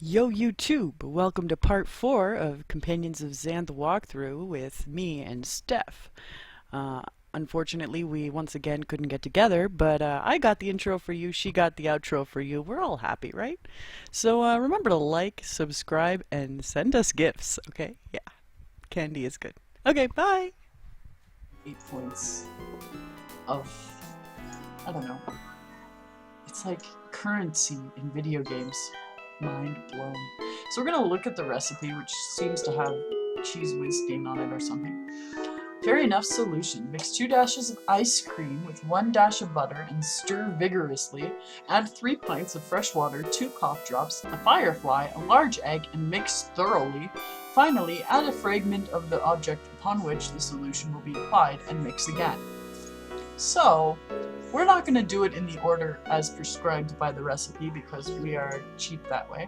Yo YouTube! Welcome to part 4 of Companions of Xanth walkthrough with me and Steph. Unfortunately, we once again couldn't get together, but I got the intro for you, she got the outro for you. We're all happy, right? So remember to like, subscribe, and send us gifts, okay? Yeah, candy is good. Okay, bye! 8 points of, I don't know, it's like currency in video games. Mind blown. So we're gonna look at the recipe, which seems to have cheese whiz stain on it or something. Fairy Nuff solution. Mix 2 dashes of ice cream with 1 dash of butter and stir vigorously. Add 3 pints of fresh water, 2 cough drops, a firefly, a large egg, and mix thoroughly. Finally, add a fragment of the object upon which the solution will be applied and mix again. So, we're not going to do it in the order as prescribed by the recipe because we are cheap that way.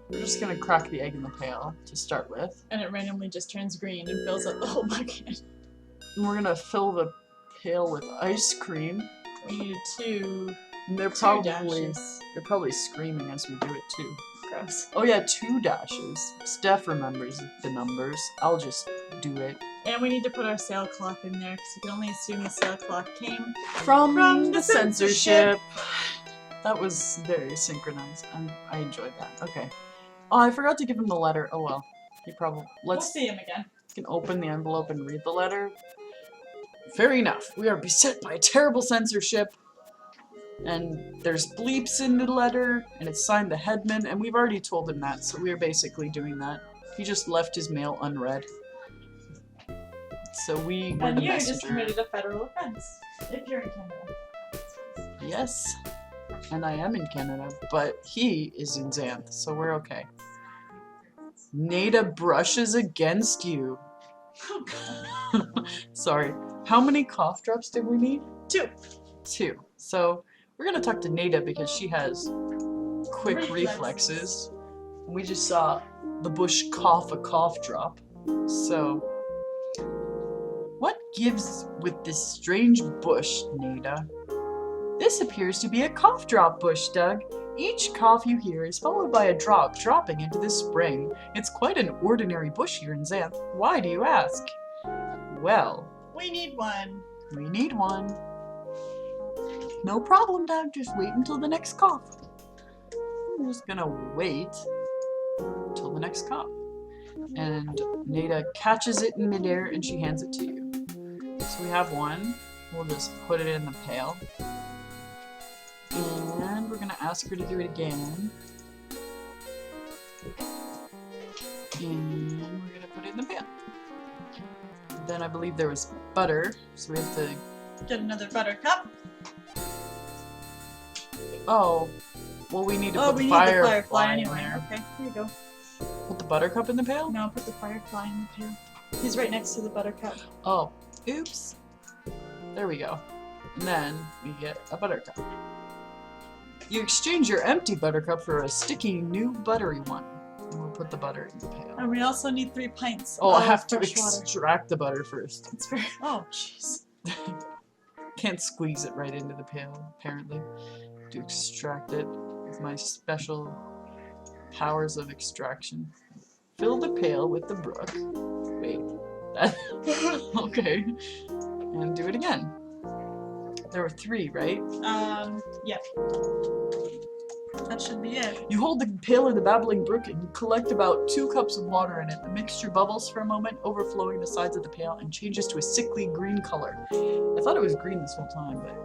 We're just going to crack the egg in the pail to start with. And it randomly just turns green and fills up the whole bucket. And we're going to fill the pail with ice cream. We need two And they're probably screaming as we do it too. Gross. Oh yeah, 2 dashes. Steph remembers the numbers. I'll just do it. And we need to put our sailcloth in there because you can only assume the sailcloth came From the censorship. That was very synchronized. I enjoyed that. Okay. Oh, I forgot to give him the letter. Oh well. He probably. We'll see him again. You can open the envelope and read the letter. Fair enough. We are beset by terrible censorship. And there's bleeps in the letter, and it's signed the headman, and we've already told him that, so we're basically doing that. He just left his mail unread. So we were And the you messenger. just committed a federal offense. If you're in Canada. Yes, and I am in Canada, but he is in Xanth, so we're okay. Nada brushes against you. Sorry. How many cough drops did we need? 2. 2. So we're gonna talk to Nada because she has quick reflexes. We just saw the bush cough a cough drop. So what gives with this strange bush, Nada? This appears to be a cough drop bush, Doug. Each cough you hear is followed by a drop dropping into the spring. It's quite an ordinary bush here in Xanth. Why do you ask? Well, We need one. we need one. No problem, Doug. Just wait until the next cough. I'm just gonna wait till the next cough. And Nada catches it in midair and she hands it to you. So we have one. We'll just put it in the pail. And we're gonna ask her to do it again. And we're gonna put it in the pail. Then I believe there was butter, so we have to... Get another buttercup. Oh, well we need to Oh, put we the need the firefly firefly in anyway. there. Okay, here you go. Put the buttercup in the pail? No, put the firefly in the pail. He's right next to the buttercup. Oh, oops. There we go. And then we get a buttercup. You exchange your empty buttercup for a sticky new buttery one. And we'll put the butter in the pail. And we also need 3 pints Oh, of I have to fresh water. extract the butter first. It's very... Oh, jeez. Can't squeeze it right into the pail, apparently. To extract it with my special powers of extraction. Fill the pail with the brook. Wait. Okay. And do it again. There were 3, right? Yeah. That should be it. You hold the pail in the babbling brook and you collect about 2 cups of water in it. The mixture bubbles for a moment, overflowing the sides of the pail and changes to a sickly green color. I thought it was green this whole time, but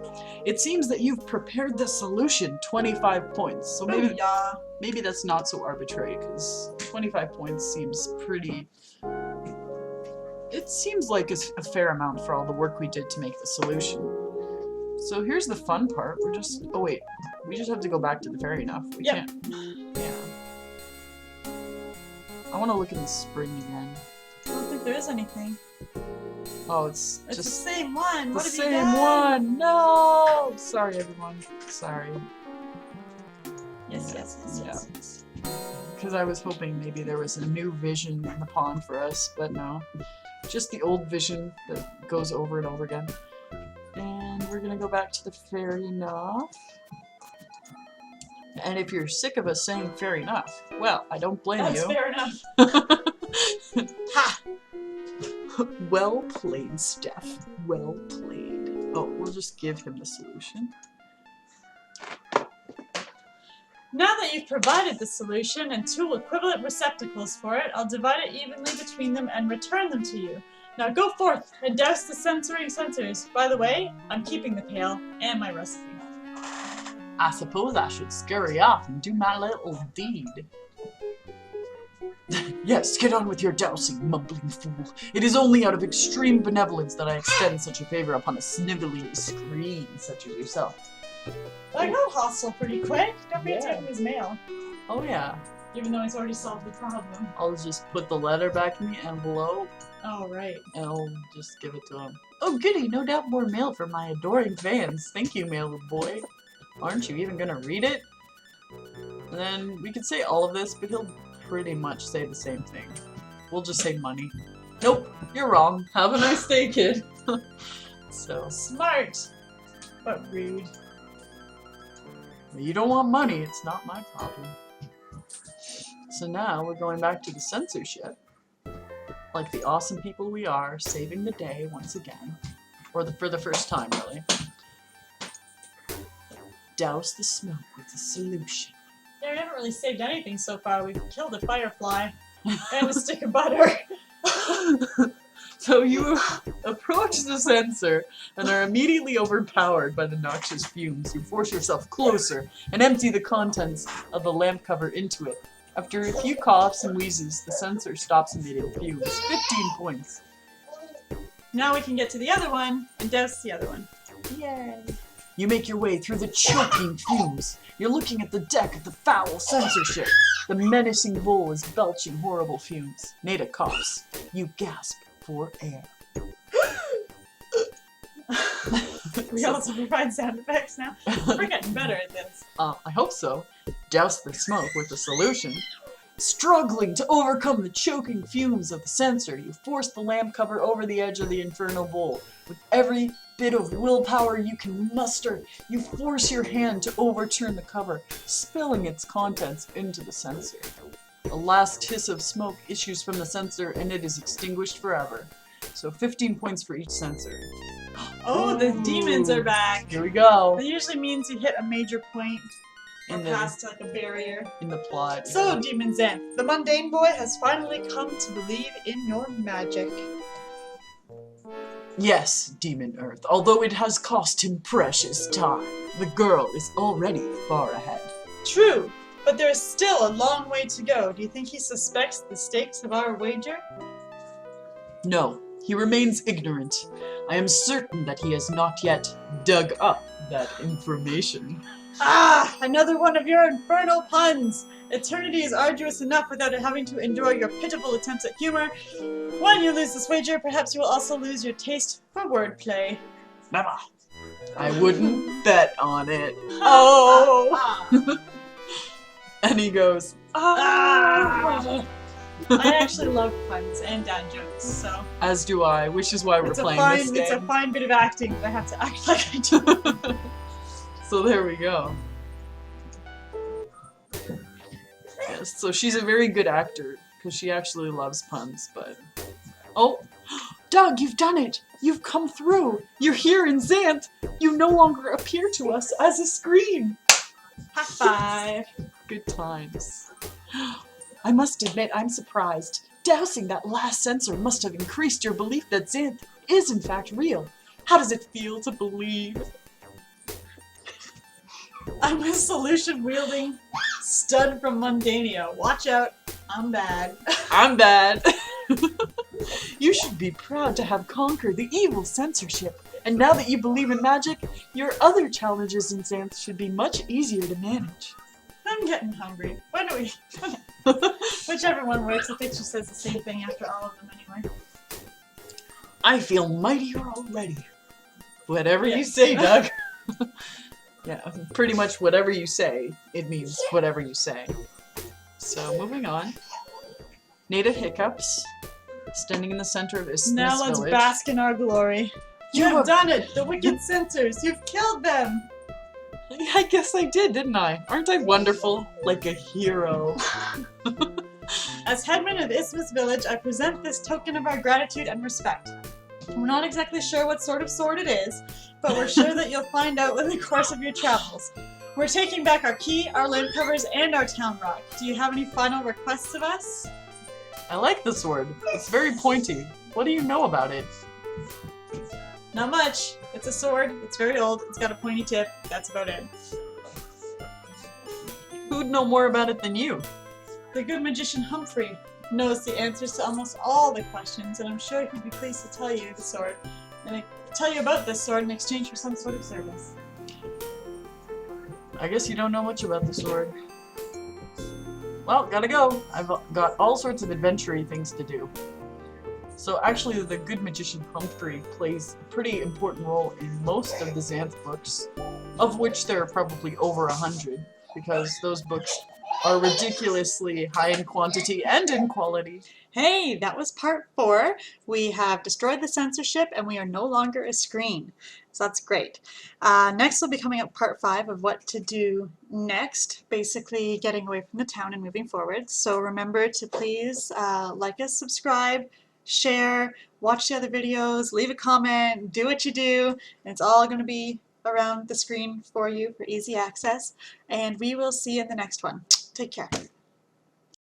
it seems that you've prepared the solution. 25 points. So maybe Yeah. maybe that's not so arbitrary because 25 points seems pretty... It seems like a fair amount for all the work we did to make the solution. So here's the fun part. We're just... Oh wait. We just have to go back to the Fairy Nuff. We can't... Yeah. I want to look in the spring again. I don't think there is anything. Oh, it's It's just... the same one. the What have you same done? one! No! Sorry, everyone. Sorry. Yes, yes. Because I was hoping maybe there was a new vision in the pond for us, but no. Just the old vision that goes over and over again. And we're gonna go back to the Fairy Nuff. And if you're sick of us saying Fairy Nuff, well, I don't blame That's you. fair enough. Ha! Well played, Steph. Well played. Oh, we'll just give him the solution. Now that you've provided the solution and 2 equivalent receptacles for it, I'll divide it evenly between them and return them to you. Now go forth and douse the censoring sensors. By the way, I'm keeping the pail and my recipe. I suppose I should scurry off and do my little deed. Yes, get on with your dousing, mumbling fool. It is only out of extreme benevolence that I extend such a favor upon a snivelling screen such as yourself. I got hostile pretty quick. Don't forget to Yeah. open his mail. Oh yeah. Even though he's already solved the problem. I'll just put the letter back in the envelope Oh, right. and I'll just give it to him. Oh goody, no doubt more mail from my adoring fans. Thank you, mail boy. Aren't you even gonna read it? And then we could say all of this, but he'll pretty much say the same thing. We'll just say money. Nope, you're wrong. Have a nice day, kid. So, Smart, but rude. you don't want money, it's not my problem. So now we're going back to the censorship. Like the awesome people we are, saving the day once again. Or for the first time, really. Douse the smoke with the solution. Yeah, we haven't really saved anything so far. We've killed a firefly and a stick of butter. So you approach the sensor and are immediately overpowered by the noxious fumes. You force yourself closer and empty the contents of the lamp cover into it. After a few coughs and wheezes, the sensor stops emitting fumes. 15 points. Now we can get to the other one and douse the other one. Yay! You make your way through the choking fumes. You're looking at the deck of the foul censorship. The menacing bowl is belching horrible fumes. Nada coughs. You gasp for air. We also provide sound effects now. We're getting better at this. I hope so. Douse the smoke with the solution. Struggling to overcome the choking fumes of the sensor, you force the lamp cover over the edge of the infernal bowl. With every bit of willpower you can muster, you force your hand to overturn the cover, spilling its contents into the sensor. A last hiss of smoke issues from the sensor and it is extinguished forever. So 15 points for each sensor. Oh, the demons are back. Here we go. That usually means you hit a major point or In the, past like a barrier. in the plot. So, Demon Xanth, the mundane boy has finally come to believe in your magic. Yes, Demon Earth, although it has cost him precious time, the girl is already far ahead. True, but there is still a long way to go. Do you think he suspects the stakes of our wager? No, he remains ignorant. I am certain that he has not yet dug up that information. Ah, another one of your infernal puns! Eternity is arduous enough without it having to endure your pitiful attempts at humor. When you lose this wager, perhaps you will also lose your taste for wordplay. Never. I wouldn't bet on it. Oh! And he goes, Ah! I actually love puns and dad jokes, so as do I, which is why we're playing this it's a game. fine bit of acting, but I have to act like I do. So there we go. Yes, so she's a very good actor, because she actually loves puns, but... Oh! Doug, you've done it! You've come through! You're here in Xanth! You no longer appear to us as a screen! High five. Good times. I must admit, I'm surprised. Dousing that last sensor must have increased your belief that Xanth is in fact real. How does it feel to believe? I'm a solution-wielding stud from Mundania. Watch out, I'm bad. I'm bad. You should be proud to have conquered the evil censorship. And now that you believe in magic, your other challenges in Xanth should be much easier to manage. I'm getting hungry. Why don't we? Whichever one works, I think she says the same thing after all of them anyway. I feel mightier already. Whatever you Yes. say, Doug. Yeah, pretty much whatever you say, it means whatever you say. So, moving on. Nada hiccups, standing in the center of Isthmus Now let's Village. bask in our glory. You You've have- done it! The wicked censors! You've killed them! I guess I did, didn't I? Aren't I wonderful? Like a hero. As headman of Isthmus Village, I present this token of our gratitude and respect. We're not exactly sure what sort of sword it is, but we're sure that you'll find out in the course of your travels. We're taking back our key, our land covers, and our town rock. Do you have any final requests of us? I like the sword. It's very pointy. What do you know about it? Not much. It's a sword. It's very old. It's got a pointy tip. That's about it. Who'd know more about it than you? The good magician Humphrey knows the answers to almost all the questions, and I'm sure he'd be pleased to tell you the sword, and tell you about this sword in exchange for some sort of service. I guess you don't know much about the sword. Well, gotta go. I've got all sorts of adventure-y things to do. So actually, the good magician Humphrey plays a pretty important role in most of the Xanth books, of which there are probably over 100, because those books are ridiculously high in quantity and in quality. Hey, that was part 4. We have destroyed the censorship and we are no longer a screen. So that's great. Next will be coming up part 5 of what to do next, basically getting away from the town and moving forward. So remember to please like us, subscribe, share, watch the other videos, leave a comment, do what you do, and it's all going to be around the screen for you for easy access. And we will see you in the next one. Take care.